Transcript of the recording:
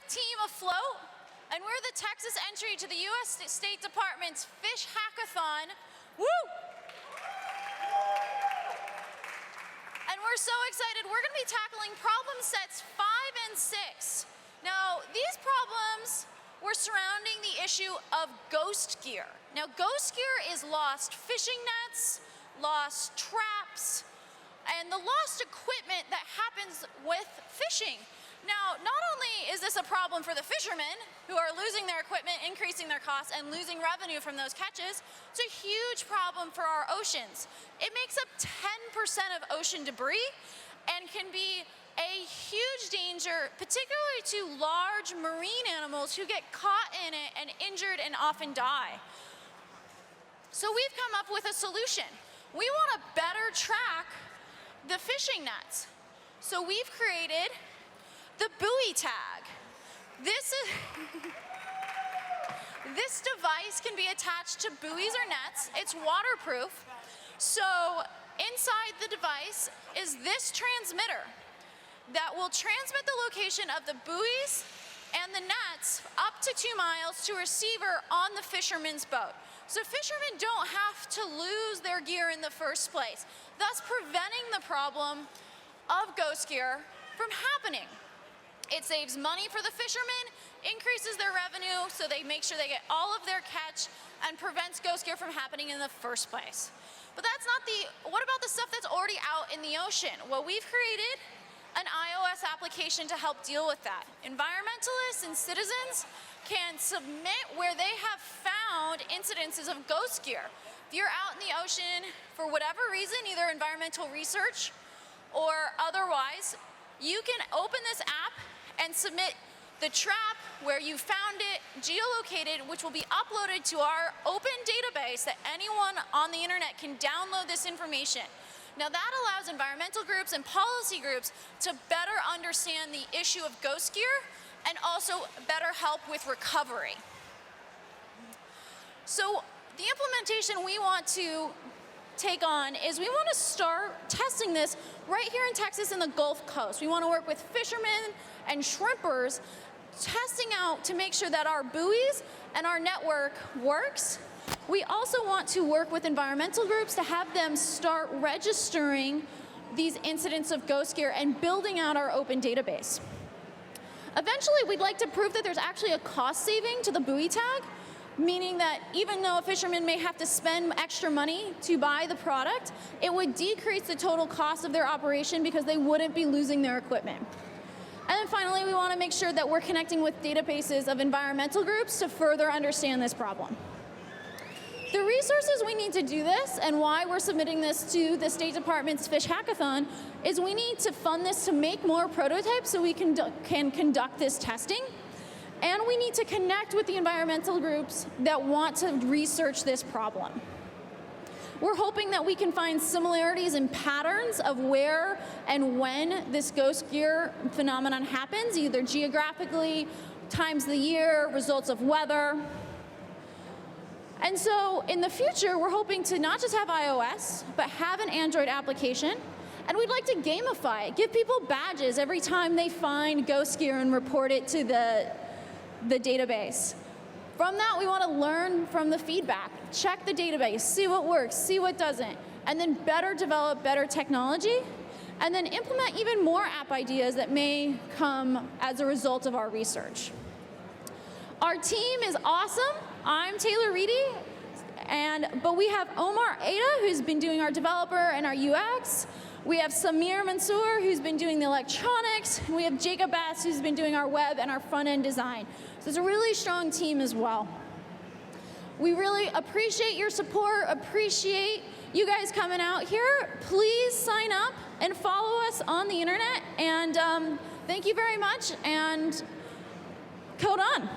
team afloat, and we're the Texas entry to the U.S. State Department's Fishackathon. Woo! And we're so excited. We're going to be tackling problem sets 5 and 6. Now, these problems were surrounding the issue of ghost gear. Now, ghost gear is lost fishing nets, lost traps, and the lost equipment that happens with fishing. Now, not only is this a problem for the fishermen who are losing their equipment, increasing their costs, and losing revenue from those catches, it's a huge problem for our oceans. It makes up 10% of ocean debris and can be a huge danger, particularly to large marine animals who get caught in it and injured and often die. So we've come up with a solution. We want to better track the fishing nets. So we've created the buoy tag. This device can be attached to buoys or nets. It's waterproof. So inside the device is this transmitter that will transmit the location of the buoys and the nets up to 2 miles to a receiver on the fisherman's boat. So fishermen don't have to lose their gear in the first place, thus preventing the problem of ghost gear from happening. It saves money for the fishermen, increases their revenue, so they make sure they get all of their catch, and prevents ghost gear from happening in the first place. But that's not what about the stuff that's already out in the ocean? Well, we've created an iOS application to help deal with that. Environmentalists and citizens can submit where they have found incidences of ghost gear. If you're out in the ocean for whatever reason, either environmental research or otherwise, you can open this app and submit the trap where you found it, geolocated, which will be uploaded to our open database that anyone on the internet can download this information. Now that allows environmental groups and policy groups to better understand the issue of ghost gear and also better help with recovery. So the implementation we want to take on is we want to start testing this right here in Texas in the Gulf Coast. We want to work with fishermen and shrimpers, testing out to make sure that our buoys and our network works. We also want to work with environmental groups to have them start registering these incidents of ghost gear and building out our open database. Eventually, we'd like to prove that there's actually a cost saving to the buoy tag, meaning that even though a fisherman may have to spend extra money to buy the product, it would decrease the total cost of their operation because they wouldn't be losing their equipment. And then finally, we want to make sure that we're connecting with databases of environmental groups to further understand this problem. The resources we need to do this, and why we're submitting this to the State Department's Fishackathon, is we need to fund this to make more prototypes so we can conduct this testing. And we need to connect with the environmental groups that want to research this problem. We're hoping that we can find similarities and patterns of where and when this ghost gear phenomenon happens, either geographically, times of the year, results of weather. And so in the future, we're hoping to not just have iOS, but have an Android application. And we'd like to gamify it, give people badges every time they find ghost gear and report it to the database. From that, we want to learn from the feedback, check the database, see what works, see what doesn't, and then better develop better technology, and then implement even more app ideas that may come as a result of our research. Our team is awesome. I'm Taylor Reedy, but we have Omar Ada, who's been doing our developer and our UX. We have Samir Mansour, who's been doing the electronics. And we have Jacob Bass, who's been doing our web and our front-end design. So it's a really strong team as well. We really appreciate your support, appreciate you guys coming out here. Please sign up and follow us on the internet. And thank you very much, and code on.